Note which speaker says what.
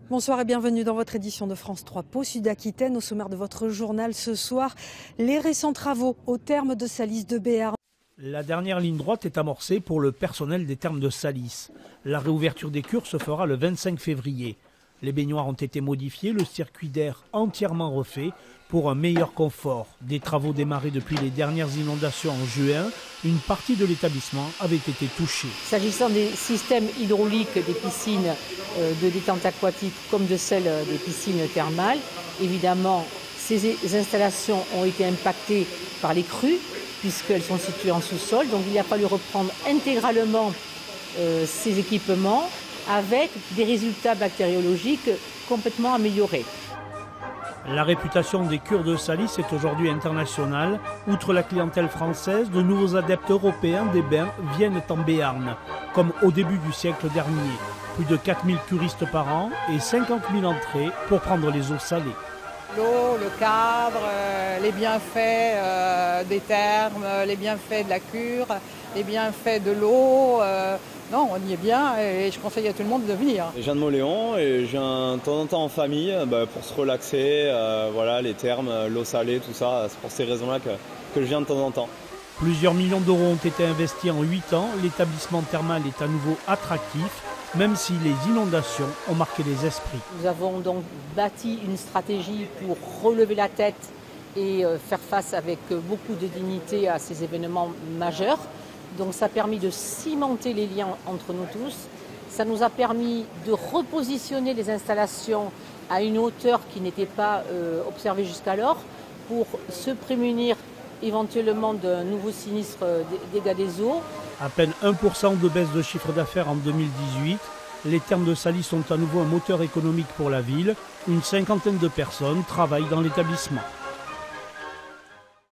Speaker 1: Bonsoir et bienvenue dans votre édition de France 3 Pau Sud-Aquitaine. Au sommaire de votre journal ce soir, les récents travaux aux thermes de Salis de Béarn.
Speaker 2: La dernière ligne droite est amorcée pour le personnel des thermes de Salis. La réouverture des cures se fera le 25 février. Les baignoires ont été modifiées, le circuit d'air entièrement refait pour un meilleur confort. Des travaux démarrés depuis les dernières inondations en juin, une partie de l'établissement avait été touchée.
Speaker 3: S'agissant des systèmes hydrauliques des piscines de détente aquatique comme de celles des piscines thermales, évidemment, ces installations ont été impactées par les crues puisqu'elles sont situées en sous-sol. Donc il a fallu reprendre intégralement ces équipements avec des résultats bactériologiques complètement améliorés.
Speaker 2: La réputation des cures de Salis est aujourd'hui internationale. Outre la clientèle française, de nouveaux adeptes européens des bains viennent en Béarn, comme au début du siècle dernier. Plus de 4000 curistes par an et 50 000 entrées pour prendre les eaux salées.
Speaker 4: L'eau, le cadre, les bienfaits des thermes, les bienfaits de la cure, les bienfaits de l'eau. Non, on y est bien et je conseille à tout le monde de venir.
Speaker 5: Je viens de Mauléon et je viens de temps en temps en famille pour se relaxer, voilà, les thermes, l'eau salée, tout ça. C'est pour ces raisons-là que je viens de temps en temps.
Speaker 2: Plusieurs millions d'euros ont été investis en 8 ans. L'établissement thermal est à nouveau attractif, même si les inondations ont marqué les esprits.
Speaker 3: Nous avons donc bâti une stratégie pour relever la tête et faire face avec beaucoup de dignité à ces événements majeurs. Donc ça a permis de cimenter les liens entre nous tous. Ça nous a permis de repositionner les installations à une hauteur qui n'était pas observée jusqu'alors pour se prémunir éventuellement d'un nouveau sinistre dégâts des eaux.
Speaker 2: À peine 1% de baisse de chiffre d'affaires en 2018. Les thermes de Salis sont à nouveau un moteur économique pour la ville. Une cinquantaine de personnes travaillent dans l'établissement.